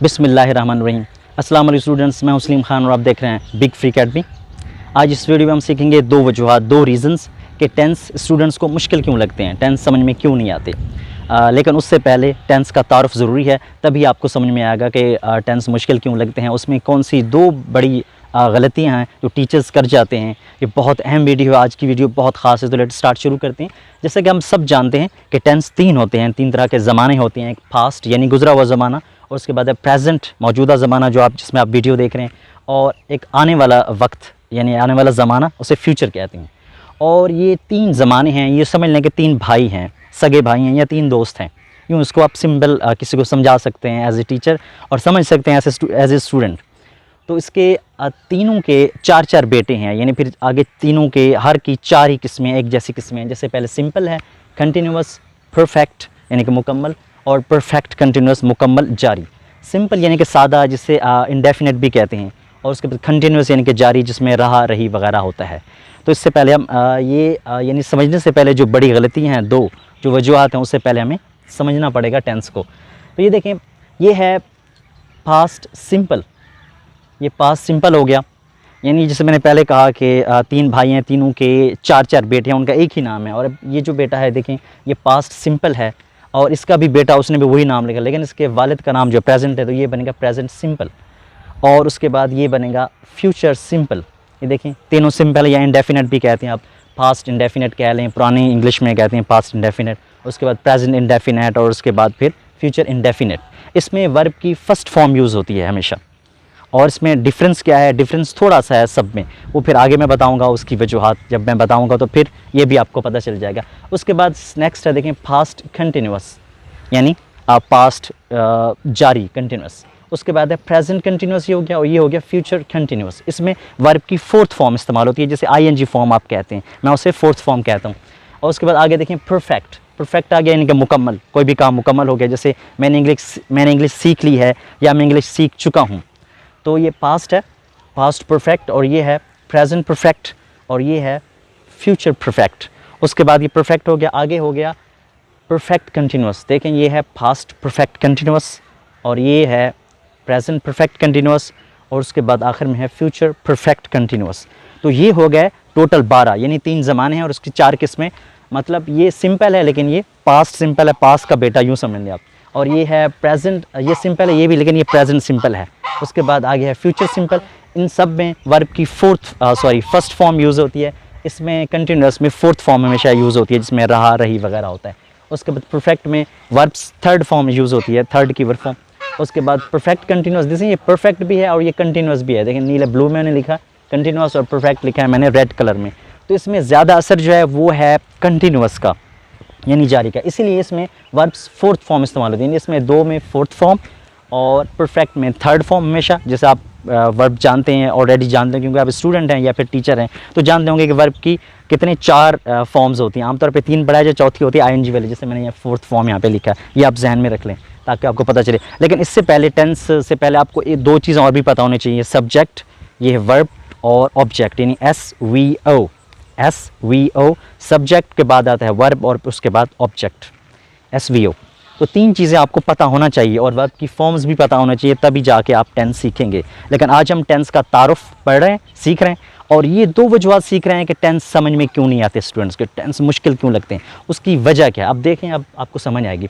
बिस्मिल्लाहिर्रहमानिर्रहीम। अस्सलाम वालेकुम स्टूडेंट्स, मैं मुस्लिम खान और आप देख रहे हैं बिग फ्री अकेडमी। आज इस वीडियो में हम सीखेंगे दो वजूहात, दो रीज़न्स कि टेंस स्टूडेंट्स को मुश्किल क्यों लगते हैं, टेंस समझ में क्यों नहीं आते। लेकिन उससे पहले टेंस का तारुफ ज़रूरी है, तभी आपको समझ में आएगा कि टेंस मुश्किल क्यों लगते हैं, उसमें कौन सी दो बड़ी गलतियाँ हैं जो टीचर्स कर जाते हैं। ये बहुत अहम वीडियो है, आज की वीडियो बहुत ख़ास है। तो लेट स्टार्ट शुरू करते हैं। जैसे कि हम सब जानते हैं कि टेंस तीन होते हैं, तीन तरह के ज़माने होते हैं। एक पास्ट यानी गुजरा हुआ ज़माना, और उसके बाद है प्रेजेंट मौजूदा ज़माना जो आप जिसमें आप वीडियो देख रहे हैं, और एक आने वाला वक्त यानी आने वाला ज़माना, उसे फ्यूचर कहते हैं। और ये तीन ज़माने हैं, ये समझ लें कि तीन भाई हैं, सगे भाई हैं या तीन दोस्त हैं। यूँ इसको आप सिंपल किसी को समझा सकते हैं एज ए टीचर, और समझ सकते हैं एज ए स्टूडेंट। तो इसके तीनों के चार चार बेटे हैं, यानी फिर आगे तीनों के हर की चार ही किस्में, एक जैसी किस्में हैं। जैसे पहले सिंपल है, कंटिन्यूअस, परफेक्ट यानी कि मुकम्मल, और परफेक्ट कंटिन्यूअस मुकम्मल जारी। सिंपल यानी कि सादा, जिसे इंडेफिनेट भी कहते हैं, और उसके बाद कंटिन्यूअस यानी कि जारी, जिसमें रहा रही वगैरह होता है। तो इससे पहले हम यानी समझने से पहले जो बड़ी गलतियाँ हैं, दो जो वजूहात हैं, उससे पहले हमें समझना पड़ेगा टेंस को। तो ये देखें, ये है पास्ट सिंपल, ये पास्ट सिंपल हो गया। यानी जैसे मैंने पहले कहा कि तीन भाई हैं, तीनों के चार चार बेटे हैं, उनका एक ही नाम है। और ये जो बेटा है देखें, ये पास्ट सिंपल है, और इसका भी बेटा, उसने भी वही नाम लिखा, लेकिन इसके वालिद का नाम जो प्रेजेंट है, तो ये बनेगा प्रेजेंट सिंपल। और उसके बाद ये बनेगा फ्यूचर सिंपल। ये देखें, तीनों सिंपल या इंडेफिनेट भी कहते हैं आप, पास्ट इंडेफिनेट कह लें, पुरानी इंग्लिश में कहते हैं पास्ट इंडेफिनेट, उसके बाद प्रेजेंट इंडेफिनेट, और उसके बाद फिर फ्यूचर इंडेफिनेट। इसमें वर्ब की फ़र्स्ट फॉर्म यूज़ होती है हमेशा। और इसमें डिफरेंस क्या है, डिफरेंस थोड़ा सा है सब में, वो फिर आगे मैं बताऊंगा, उसकी वजूहात जब मैं बताऊंगा तो फिर ये भी आपको पता चल जाएगा। उसके बाद नेक्स्ट है देखें, पास्ट कंटिन्यूअस, यानी पास्ट जारी कंटिन्यूअस। उसके बाद है प्रेजेंट कंटिन्यूअस, ये हो गया, और ये हो गया फ्यूचर कंटिन्यूअस। इसमें वर्ब की फोर्थ फॉर्म इस्तेमाल होती है, जैसे ING फॉर्म आप कहते हैं, मैं उसे फोर्थ फॉर्म कहता हूँ। और उसके बाद आगे देखें परफेक्ट, परफेक्ट आ गया यानी कि मुकम्मल, कोई भी काम मुकम्मल हो गया। जैसे मैंने इंग्लिश सीख ली है, या मैं इंग्लिश सीख चुका हूँ, तो ये पास्ट है, पास्ट परफेक्ट, और ये है प्रेजेंट परफेक्ट, और ये है फ्यूचर परफेक्ट। उसके बाद ये परफेक्ट हो गया, आगे हो गया परफेक्ट कंटिन्यूअस। देखें, ये है पास्ट परफेक्ट कंटिन्यूअस, और ये है प्रेजेंट परफेक्ट कंटिन्यूअस, और उसके बाद आखिर में है फ्यूचर परफेक्ट कंटिन्यूअस। तो ये हो गए टोटल 12, यानी तीन ज़माने हैं और उसकी चार किस्में। मतलब ये सिंपल है, लेकिन ये पास्ट सिंपल है, पास्ट का बेटा यूँ समझ लें आप। और ये है प्रेजेंट, ये सिंपल है ये भी, लेकिन ये प्रेजेंट सिंपल है। उसके बाद आगे है फ्यूचर सिंपल। इन सब में वर्ब की फर्स्ट फॉर्म यूज़ होती है। इसमें कंटिन्यूअस में फोर्थ फॉर्म हमेशा यूज़ होती है, जिसमें रहा रही वगैरह होता है। उसके बाद परफेक्ट में वर्ब्स थर्ड फॉर्म यूज़ होती है, थर्ड की वर्ब फॉर्म। उसके बाद परफेक्ट कंटिन्यूअस, जैसे ये परफेक्ट भी है और ये कंटिन्यूअस भी है। देखिए, नीले ब्लू में मैंने लिखा कंटिन्यूअस, और परफेक्ट लिखा है मैंने रेड कलर में। तो इसमें ज़्यादा असर जो है वो है कंटिन्यूअस का, यानी जारी का। इसीलिए इसमें वर्ब्स फोर्थ फॉर्म इस्तेमाल होती है। इसमें दो में फोर्थ फॉर्म और परफेक्ट में थर्ड फॉर्म हमेशा। जैसे आप वर्ब जानते हैं, ऑलरेडी जानते हैं, क्योंकि आप स्टूडेंट हैं या फिर टीचर हैं, तो जानते होंगे कि वर्ब की कितने चार फॉर्म्स होती हैं। आमतौर पे तीन पढ़ाया जाए, चौथी होती है ING वाली, जैसे मैंने ये फोर्थ फॉर्म यहाँ पे लिखा है, ये आप जहन में रख लें ताकि आपको पता चले। लेकिन इससे पहले, टेंस से पहले आपको ये दो चीज़ें और भी पता होनी चाहिए, सब्जेक्ट, ये है वर्ब, और ऑब्जेक्ट यानी SVO। सब्जेक्ट के बाद आता है वर्ब, और उसके बाद ऑब्जेक्ट SVO। तो तीन चीज़ें आपको पता होना चाहिए, और वर्ब की फॉर्म्स भी पता होना चाहिए, तभी जाके आप टेंस सीखेंगे। लेकिन आज हम टेंस का तारुफ पढ़ रहे हैं, सीख रहे हैं, और ये दो वजूहात सीख रहे हैं कि टेंस समझ में क्यों नहीं आते स्टूडेंट्स के, टेंस मुश्किल क्यों लगते हैं, उसकी वजह क्या है। अब देखें, अब आपको समझ आएगी।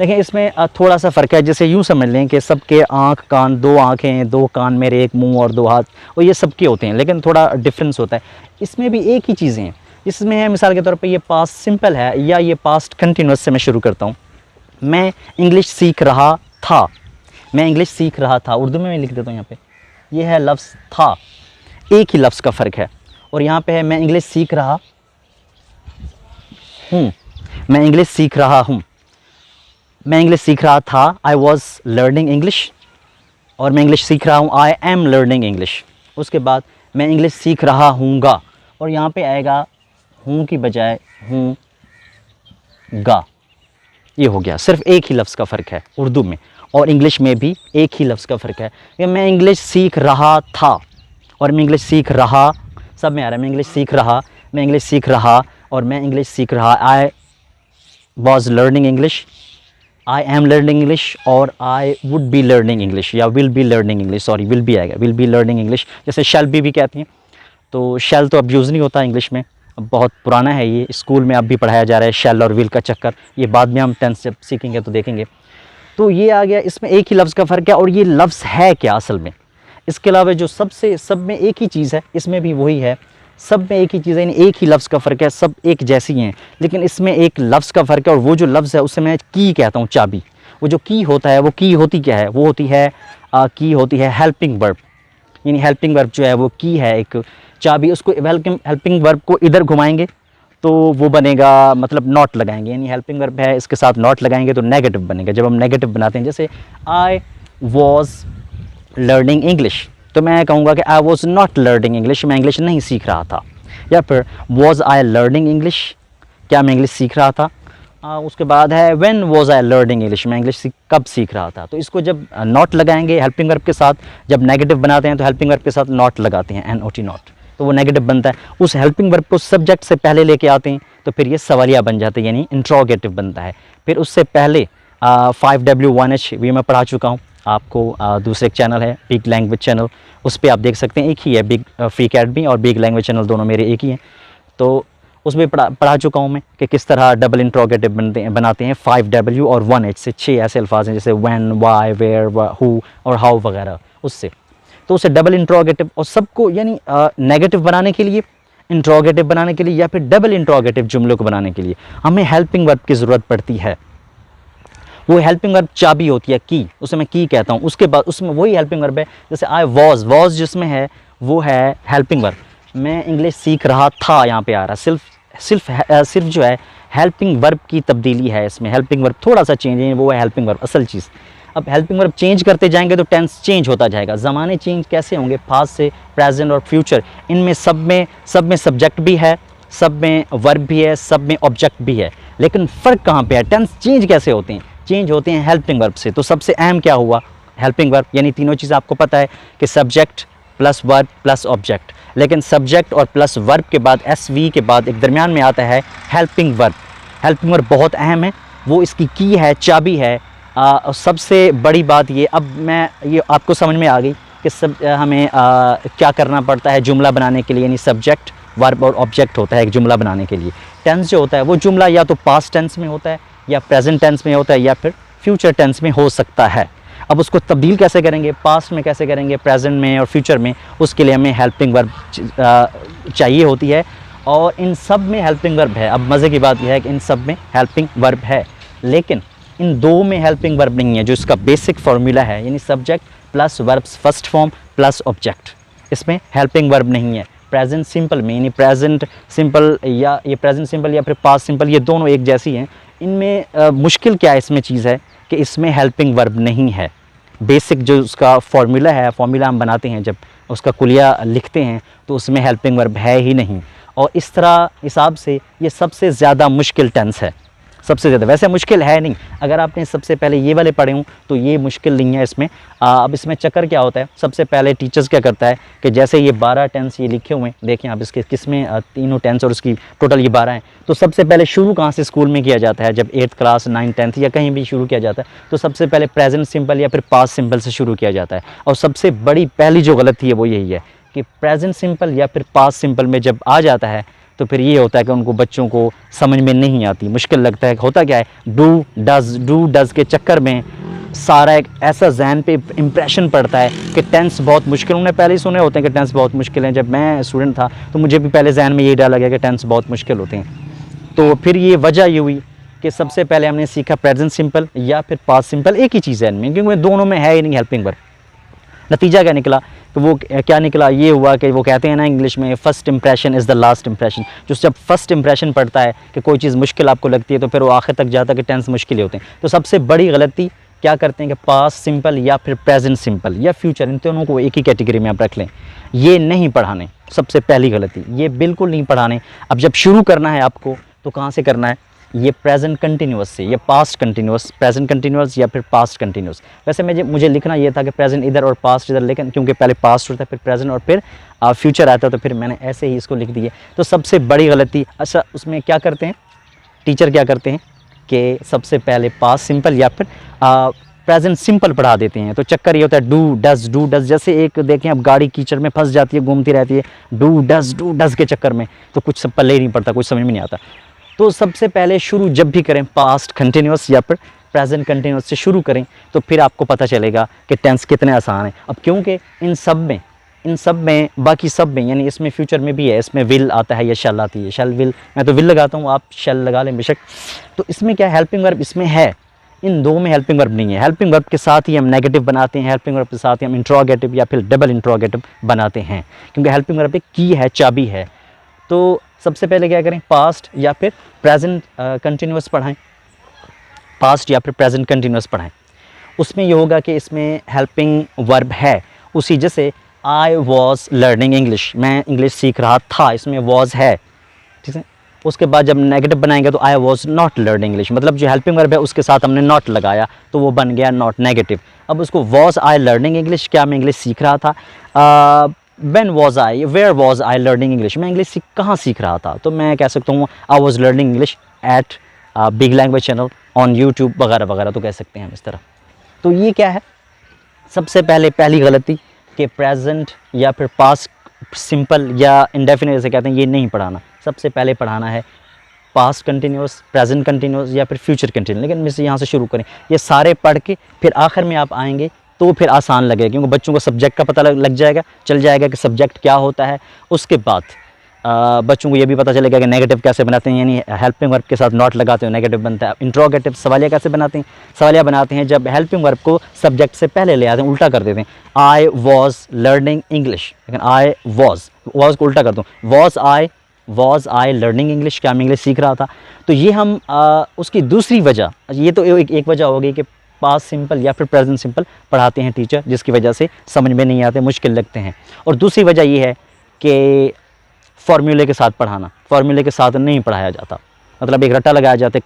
लेकिन इसमें थोड़ा सा फ़र्क है। जैसे यूँ समझ लें कि सबके आँख कान, दो आँखें, दो कान मेरे, एक मुंह और दो हाथ, और ये सबके होते हैं, लेकिन थोड़ा डिफरेंस होता है। इसमें भी एक ही चीज़ें हैं। इसमें है मिसाल के तौर पे, ये पास्ट सिंपल है, या ये पास्ट कंटिन्यूअस से मैं शुरू करता हूँ। मैं इंग्लिश सीख रहा था, मैं इंग्लिश सीख रहा था, उर्दू में मैं लिख देता हूँ यहाँ पे। ये है लफ्ज़ था, एक ही लफ्ज़ का फ़र्क है। और यहाँ पे है मैं इंग्लिश सीख रहा हूँ, मैं इंग्लिश सीख रहा हूँ। मैं इंग्लिश सीख रहा था, I was learning English, और मैं इंग्लिश सीख रहा हूँ, I am learning English। उसके बाद मैं इंग्लिश सीख रहा हूँगा, और यहाँ पे आएगा हूँ की बजाय हूँ गा। ये हो गया, सिर्फ एक ही लफ्ज़ का फ़र्क है उर्दू में, और इंग्लिश में भी एक ही लफ्ज़ का फ़र्क है। कि मैं इंग्लिश सीख रहा था, और मैं इंग्लिश सीख रहा, सब में आ रहा है, मैं इंग्लिश सीख रहा, मैं इंग्लिश सीख रहा, और मैं इंग्लिश सीख रहा। I was learning English, I am learning English और I would be learning English, या will be learning English, sorry will be आएगा, विल बी लर्निंग इंग्लिश। जैसे शैल बी भी कहती हैं, तो शैल तो अब यूज़ नहीं होता इंग्लिश में, अब बहुत पुराना है ये, स्कूल में अब भी पढ़ाया जा रहा है शैल और विल का चक्कर, ये बाद में हम टेंस जब सीखेंगे तो देखेंगे। तो ये आ गया, इसमें एक ही लफ्ज़ का फ़र्क है, और ये लफ्ज़ है क्या असल में। इसके अलावा जो सबसे सब में एक ही चीज़ है, इसमें भी वही है, सब में एक ही चीज़ है, यानी एक ही लफ्ज़ का फ़र्क है, सब एक जैसी हैं, लेकिन इसमें एक लफ्ज़ का फ़र्क है, और वो जो लफ्ज़ है उसे मैं की कहता हूँ, चाबी। वो जो की होता है, वो की होती क्या है, वो होती है की होती है हेल्पिंग वर्ब, यानी हेल्पिंग वर्ब जो है वो की है एक चाबी। उसको हेल्पिंग वर्ब को इधर घुमाएंगे तो वो बनेगा, मतलब नॉट लगाएंगे, यानी हेल्पिंग वर्ब है इसके साथ नॉट लगाएंगे तो नेगेटिव बनेगा। जब हम नेगेटिव बनाते हैं, जैसे आई वॉज लर्निंग इंग्लिश, तो मैं कहूँगा कि I was not learning English, मैं इंग्लिश नहीं सीख रहा था। या फिर वॉज आई लर्निंग इंग्लिश, क्या मैं इंग्लिश सीख रहा था। उसके बाद है when was I learning English, मैं इंग्लिश कब सीख रहा था। तो इसको जब नॉट लगाएंगे हेल्पिंग वर्ब के साथ, जब नेगेटिव बनाते हैं तो हेल्पिंग वर्ब के साथ नॉट लगाते हैं, NOT नॉट, तो वो नेगेटिव बनता है। उस हेल्पिंग वर्ब को सब्जेक्ट से पहले लेके आते हैं तो फिर ये सवालिया बन जाते हैं, यानी इंट्रोगेटिव बनता है। फिर उससे पहले 5W1H भी मैं पढ़ा चुका हूँ आपको, दूसरे एक चैनल है बिग लैंग्वेज चैनल, उस पर आप देख सकते हैं, एक ही है बिग फ्री अकेडमी और बिग लैंग्वेज चैनल, दोनों मेरे एक ही हैं। तो उसमें पढ़ा चुका हूँ मैं कि किस तरह डबल इंट्रोगेटिव बनाते हैं 5W और 1H से। 6 ऐसे अल्फाज हैं जैसे व्हेन, वाई, वेयर, हु और हाउ वगैरह, उससे तो उसे डबल इंट्रोगेटिव, और सबको यानी नेगेटिव बनाने के लिए, इंट्रोगेटिव बनाने के लिए, या फिर डबल इंट्रोगेटिव जुमलों को बनाने के लिए हमें हेल्पिंग वर्ब की ज़रूरत पड़ती है। वो हेल्पिंग वर्ब चाबी होती है की, उसे मैं की कहता हूँ। उसके बाद उसमें वही हेल्पिंग वर्ब है, जैसे आई वॉज जिसमें है वो है हेल्पिंग वर्ब, मैं इंग्लिश सीख रहा था, यहाँ पे आ रहा, सिर्फ जो है हेल्पिंग वर्ब की तब्दीली है इसमें, हेल्पिंग वर्ब थोड़ा सा चेंज है, वो है हेल्पिंग वर्ब असल चीज़। अब हेल्पिंग वर्ब चेंज करते जाएंगे तो टेंस चेंज होता जाएगा। ज़माने चेंज कैसे होंगे, पास्ट से प्रेजेंट और फ्यूचर, इनमें सब में सब्जेक्ट भी है, सब में वर्ब भी है, सब में ऑब्जेक्ट भी है, लेकिन फ़र्क कहाँ पे है, टेंस चेंज कैसे होते हैं, चेंज होते हैं हेल्पिंग वर्ब से। तो सबसे अहम क्या हुआ, हेल्पिंग वर्ब, यानी तीनों चीज़ आपको पता है कि subject plus verb plus object, लेकिन सब्जेक्ट और प्लस वर्ब के बाद SV के बाद एक दरमियान में आता है हेल्पिंग वर्ब। हेल्पिंग वर्ब बहुत अहम है, वो इसकी की है, चाबी है। सबसे बड़ी बात ये, अब मैं ये आपको समझ में आ गई कि हमें क्या करना पड़ता है जुमला बनाने के लिए, यानी सब्जेक्ट वर्ब और ऑब्जेक्ट होता है एक जुमला बनाने के लिए। टेंस जो होता है वो जुमला या तो पास्ट टेंस में होता है, या प्रेजेंट टेंस में होता है, या फिर फ्यूचर टेंस में हो सकता है। अब उसको तब्दील कैसे करेंगे, पास्ट में कैसे करेंगे, प्रेजेंट में और फ्यूचर में, उसके लिए हमें हेल्पिंग वर्ब चाहिए होती है, और इन सब में हेल्पिंग वर्ब है। अब मज़े की बात यह है कि इन सब में हेल्पिंग वर्ब है, लेकिन इन दो में हेल्पिंग वर्ब नहीं है, जो इसका बेसिक फार्मूला है, यानी subject plus verbs first form plus object, इसमें हेल्पिंग वर्ब नहीं है। प्रेजेंट सिंपल में, यानी प्रेजेंट सिंपल या ये प्रेजेंट सिंपल या फिर पास्ट सिंपल, ये दोनों एक जैसी हैं। इनमें मुश्किल क्या है, इसमें चीज़ है कि इसमें हेल्पिंग वर्ब नहीं है। बेसिक जो उसका फार्मूला है, फार्मूला हम बनाते हैं जब उसका कुलिया लिखते हैं तो उसमें हेल्पिंग वर्ब है ही नहीं, और इस तरह हिसाब से ये सबसे ज़्यादा मुश्किल टेंस है, सबसे ज़्यादा। वैसे मुश्किल है नहीं, अगर आपने सबसे पहले ये वाले पढ़े हों तो ये मुश्किल नहीं है इसमें। अब इसमें चक्कर क्या होता है, सबसे पहले टीचर्स क्या करता है कि जैसे ये 12 टेंस ये लिखे हुए हैं, देखें आप इसके किसमें तीनों टेंस और उसकी टोटल ये 12 हैं, तो सबसे पहले शुरू कहाँ से स्कूल में किया जाता है, जब 8th क्लास 9th 10th या कहीं भी शुरू किया जाता है, तो सबसे पहले प्रेजेंट सिंपल या फिर पास्ट सिंपल से शुरू किया जाता है। और सबसे बड़ी पहली जो गलती है वो यही है कि प्रेजेंट सिंपल या फिर पास्ट सिंपल में जब आ जाता है तो फिर ये होता है कि उनको बच्चों को समझ में नहीं आती, मुश्किल लगता है। होता क्या है, डू डज के चक्कर में सारा एक ऐसा जहन पे इम्प्रेशन पड़ता है कि टेंस बहुत मुश्किल, उन्होंने पहले ही सुने होते हैं कि टेंस बहुत मुश्किल हैं। जब मैं स्टूडेंट था तो मुझे भी पहले जहन में यही डाला गया कि टेंस बहुत मुश्किल होते हैं। तो फिर ये वजह ये हुई कि सबसे पहले हमने सीखा प्रेजेंट सिंपल या फिर पास्ट सिंपल, एक ही चीज़ है इनमें, क्योंकि दोनों में है ही नहीं हेल्पिंग वर्ब। नतीजा क्या निकला, तो वो क्या निकला, ये हुआ कि वो कहते हैं ना इंग्लिश में, first impression is the last impression. जो जब फर्स्ट इंप्रेशन पड़ता है कि कोई चीज़ मुश्किल आपको लगती है तो फिर वो आखिर तक जाता है कि टेंस मुश्किल होते हैं। तो सबसे बड़ी गलती क्या करते हैं कि पास्ट सिंपल या फिर प्रेजेंट सिंपल या फ्यूचर, इन दोनों को एक ही कैटेगरी में आप रख लें, ये नहीं पढ़ाने। सबसे पहली गलती ये बिल्कुल नहीं पढ़ाने। अब जब शुरू करना है आपको तो कहाँ से करना है, ये प्रेजेंट कंटिन्यूस से, ये पास्ट कंटिन्यूस, प्रेजेंट कंटिन्यूस या फिर पास्ट कंटिन्यूस। वैसे मुझे लिखना ये था कि प्रेजेंट इधर और पास्ट इधर, लेकिन क्योंकि पहले पास्ट होता है फिर प्रेजेंट और फिर फ्यूचर आता है तो फिर मैंने ऐसे ही इसको लिख दिया। तो सबसे बड़ी गलती, अच्छा उसमें क्या करते हैं टीचर, क्या करते हैं कि सबसे पहले पास्ट सिंपल या फिर प्रेजेंट सिंपल पढ़ा देते हैं। तो चक्कर ये होता है डू डज, जैसे एक देखें अब गाड़ी कीचड़ में फंस जाती है, घूमती रहती है डू डज के चक्कर में, तो कुछ सब पल्ले ही नहीं पड़ता, कुछ समझ में नहीं आता। तो सबसे पहले शुरू जब भी करें पास्ट कंटिन्यूस या फिर प्रेजेंट कंटिन्यूस से शुरू करें, तो फिर आपको पता चलेगा कि टेंस कितने आसान है। अब क्योंकि इन सब में बाकी सब में, यानी इसमें फ्यूचर में भी है, इसमें विल आता है या शैल आती है, शैल विल, मैं तो विल लगाता हूँ, आप शैल लगा लें बेशक। तो इसमें क्या हेल्पिंग वर्ब इसमें है, इन दो में हेल्पिंग वर्ब नहीं है। हेल्पिंग वर्ब के साथ ही हम नेगेटिव बनाते हैं, हेल्पिंग वर्ब के साथ ही हम इंट्रोगेटिव या फिर डबल इंट्रोगेटिव बनाते हैं, क्योंकि हेल्पिंग वर्ब एक की है, चाबी है। तो सबसे पहले क्या करें, पास्ट या फिर प्रेजेंट कंटिन्यूस पढ़ाएं, पास्ट या फिर प्रेजेंट कंटिन्यूस पढ़ाएं। उसमें ये होगा कि इसमें हेल्पिंग वर्ब है, उसी जैसे आई वॉज लर्निंग इंग्लिश, मैं इंग्लिश सीख रहा था, इसमें वॉज है, ठीक है। उसके बाद जब नेगेटिव बनाएंगे तो I was not learning English, मतलब जो हेल्पिंग वर्ब है उसके साथ हमने नॉट लगाया तो वो बन गया नॉट नेगेटिव। अब उसको वॉज आई लर्निंग इंग्लिश, क्या मैं इंग्लिश सीख रहा था, when was I, where was I learning English, मैं इंग्लिश कहाँ सीख रहा था, तो मैं कह सकता हूँ I was learning English at big language channel on YouTube वगैरह वगैरह, तो कह सकते हैं हम इस तरह। तो ये क्या है, सबसे पहले पहली गलती कि प्रेजेंट या फिर पास्ट सिंपल या इंडेफिनिट जैसे कहते हैं ये नहीं पढ़ाना। सबसे पहले पढ़ाना है पास्ट कंटिन्यूस, प्रेजेंट कंटिन्यूस या फिर फ्यूचर कंटिन्यूस। लेकिन मैं यहाँ से शुरू करें, ये सारे पढ़ के फिर आखिर में आप आएंगे तो फिर आसान लगेगा, क्योंकि बच्चों को सब्जेक्ट का पता लग जाएगा, चल जाएगा कि सब्जेक्ट क्या होता है। उसके बाद बच्चों को ये भी पता चलेगा कि नेगेटिव कैसे बनाते हैं, यानी हेल्पिंग वर्ब के साथ नॉट लगाते हो नेगेटिव बनता है। इंट्रोगेटिव सवालिया कैसे बनाते हैं, सवालिया बनाते हैं जब हेल्पिंग वर्ब को सब्जेक्ट से पहले ले आते हैं, उल्टा कर देते हैं। आई वॉज लर्निंग इंग्लिश, लेकिन आई वॉज को उल्टा कर दूँ, वॉज आई लर्निंग इंग्लिश, क्या मैं इंग्लिश सीख रहा था। तो ये हम उसकी दूसरी वजह, ये तो एक वजह होगी कि पास्ट सिंपल या फिर प्रेजेंट सिंपल पढ़ाते हैं टीचर, जिसकी वजह से समझ में नहीं आते, मुश्किल लगते हैं। और दूसरी वजह ये है कि फार्मूले के साथ पढ़ाना, फार्मूले के साथ नहीं पढ़ाया जाता, मतलब एक रट्टा लगाया जाता है,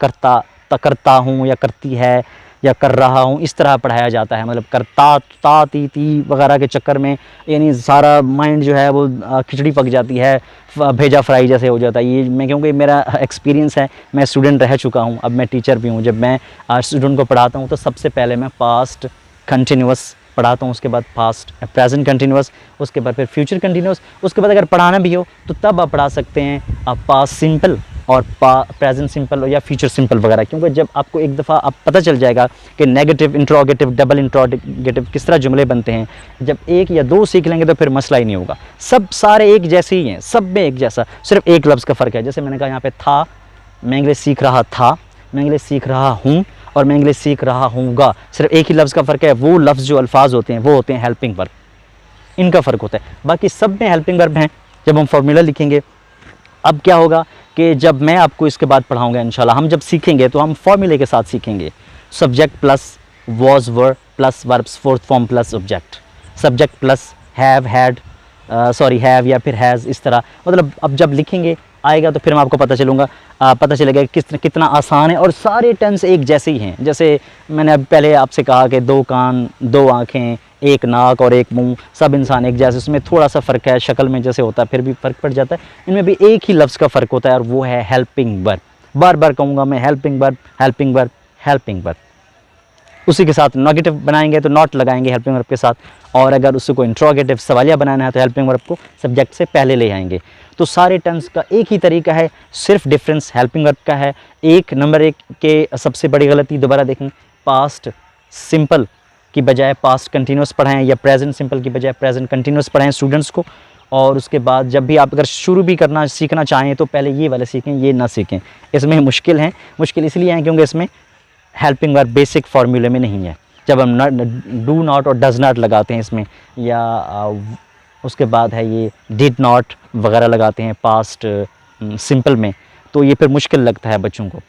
करता हूँ या करती है या कर रहा हूँ, इस तरह पढ़ाया जाता है, मतलब करता ता ती वगैरह के चक्कर में यानी सारा माइंड जो है वो खिचड़ी पक जाती है, भेजा फ्राई जैसे हो जाता है। ये मैं क्योंकि मेरा एक्सपीरियंस है, मैं स्टूडेंट रह चुका हूँ, अब मैं टीचर भी हूँ। जब मैं स्टूडेंट को पढ़ाता हूँ तो सबसे पहले मैं पास्ट कंटिन्यूस पढ़ाता हूँ, उसके बाद पास्ट प्रेजेंट कंटिन्यूस, उसके बाद फिर फ्यूचर कंटिन्यूस। उसके बाद अगर पढ़ाना भी हो तो तब आप पढ़ा सकते हैं आप पास्ट सिंपल और प्रेजेंट सिंपल या फ्यूचर सिंपल वगैरह, क्योंकि जब आपको एक दफ़ा आप पता चल जाएगा कि नेगेटिव, इंट्रोगेटिव, डबल इंट्रोगेटिव किस तरह जुमले बनते हैं, जब एक या दो सीख लेंगे तो फिर मसला ही नहीं होगा। सब सारे एक जैसे ही हैं, सब में एक जैसा, सिर्फ एक लफ्ज़ का फ़र्क है। जैसे मैंने कहा यहाँ पे था, मैं इंग्लिश सीख रहा था, मैं इंग्लिश सीख रहा हूँ और मैं इंग्लिश सीख रहा हूँगा, सिर्फ एक ही लफ्ज़ का फ़र्क है। वो लफ्ज़ जो अल्फाज होते हैं वो होते हैं हेल्पिंग वर्ब, इनका फ़र्क होता है, बाकी सब में हेल्पिंग वर्ब हैं। जब हम फार्मूला लिखेंगे, अब क्या होगा कि जब मैं आपको इसके बाद पढ़ाऊंगा इंशाल्लाह, हम जब सीखेंगे तो हम फार्मूले के साथ सीखेंगे। Subject plus was were plus verbs fourth form plus object, subject plus have had have या फिर हैज़, इस तरह। मतलब अब जब लिखेंगे आएगा तो फिर मैं आपको पता चलेगा कितना आसान है। और सारे टेंस एक जैसे ही हैं। जैसे मैंने अब पहले आपसे कहा कि दो कान, दो आँखें, एक नाक और एक मुंह, सब इंसान एक जैसे, उसमें थोड़ा सा फ़र्क है, शक्ल में जैसे होता है फिर भी फ़र्क पड़ जाता है। इनमें भी एक ही लफ्ज़ का फ़र्क होता है और वो है हेल्पिंग वर्ब। बार बार कहूँगा मैं, helping verb, helping verb, helping verb. उसी के साथ नेगेटिव बनाएंगे तो नॉट लगाएंगे हेल्पिंग वर्ब के साथ, और अगर उसको इंट्रोगेटिव सवालिया बनाना है तो हेल्पिंग वर्ब को सब्जेक्ट से पहले ले आएंगे। तो सारे टेंस का एक ही तरीका है, सिर्फ डिफरेंस हेल्पिंग वर्ब का है। नंबर एक के सबसे बड़ी गलती, दोबारा देखें, पास्ट सिंपल की बजाय पास्ट कंटिन्यूस पढ़ाएं या प्रेजेंट सिंपल की बजाय प्रेजेंट कंटिन्यूस पढ़ाएं स्टूडेंट्स को। और उसके बाद जब भी आप अगर शुरू भी करना सीखना चाहें तो पहले ये वाले सीखें, ये ना सीखें। इसमें मुश्किल हैं, मुश्किल इसलिए हैं क्योंकि इसमें हेल्पिंग वर्ब बेसिक फार्मूले में नहीं है। जब हम डू नॉट और डज नॉट लगाते हैं इसमें, या उसके बाद है ये डिड नॉट वगैरह लगाते हैं पास्ट सिंपल में, तो ये फिर मुश्किल लगता है बच्चों को।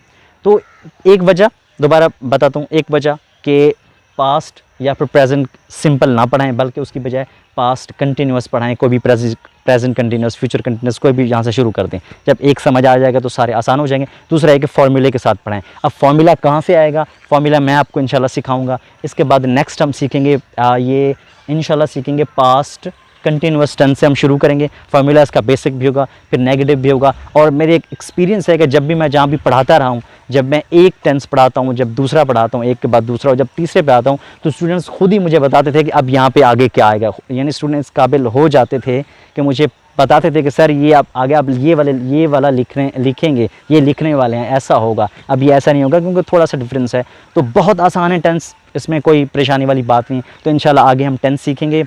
तो एक वजह दोबारा बताता हूँ, एक वजह कि पास्ट या फिर प्रेजेंट सिंपल ना पढ़ाएं, बल्कि उसकी बजाय पास्ट कंटिन्यूस पढ़ाएं। कोई भी प्रेजेंट कंटिन्यूस, फ्यूचर कंटिन्यूस, कोई भी यहाँ से शुरू कर दें। जब एक समझ आ जाएगा तो सारे आसान हो जाएंगे। दूसरा है कि फार्मूले के साथ पढ़ाएं। अब फार्मूला कहाँ से आएगा, फार्मूला मैं आपको इंशाल्लाह सिखाऊंगा। इसके बाद नेक्स्ट हम सीखेंगे ये इंशाल्लाह सीखेंगे पास्ट कंटिन्यूअस टेंस से हम शुरू करेंगे। फार्मूलाज का बेसिक भी होगा, फिर नेगेटिव भी होगा। और मेरे एक एक्सपीरियंस है कि जब भी मैं जहाँ भी पढ़ाता रहा हूँ, जब मैं एक टेंस पढ़ाता हूँ, जब दूसरा पढ़ाता हूँ, एक के बाद दूसरा, और जब तीसरे पे आता हूँ, तो स्टूडेंट्स खुद ही मुझे बताते थे कि अब यहाँ पे आगे क्या आएगा। यानी स्टूडेंट्स काबिल हो जाते थे कि मुझे बताते थे कि सर ये आप आगे आप ये वाला लिखेंगे, ये लिखने वाले हैं, ऐसा होगा। अब ये ऐसा नहीं होगा क्योंकि थोड़ा सा डिफरेंस है। तो बहुत आसान है टेंस, इसमें कोई परेशानी वाली बात नहीं। तो इंशाल्लाह आगे हम टेंस सीखेंगे।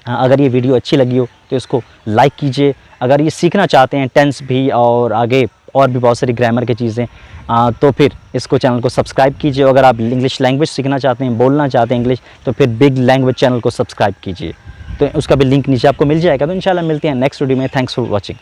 अगर ये वीडियो अच्छी लगी हो तो इसको लाइक कीजिए। अगर ये सीखना चाहते हैं टेंस भी और आगे और भी बहुत सारी ग्रामर की चीज़ें, तो फिर इसको चैनल को सब्सक्राइब कीजिए। अगर आप इंग्लिश लैंग्वेज सीखना चाहते हैं, बोलना चाहते हैं इंग्लिश, तो फिर बिग लैंग्वेज चैनल को सब्सक्राइब कीजिए। तो उसका भी लिंक नीचे आपको मिल जाएगा। तो इंशाल्लाह मिलते हैं नेक्स्ट वीडियो में। Thanks for watching.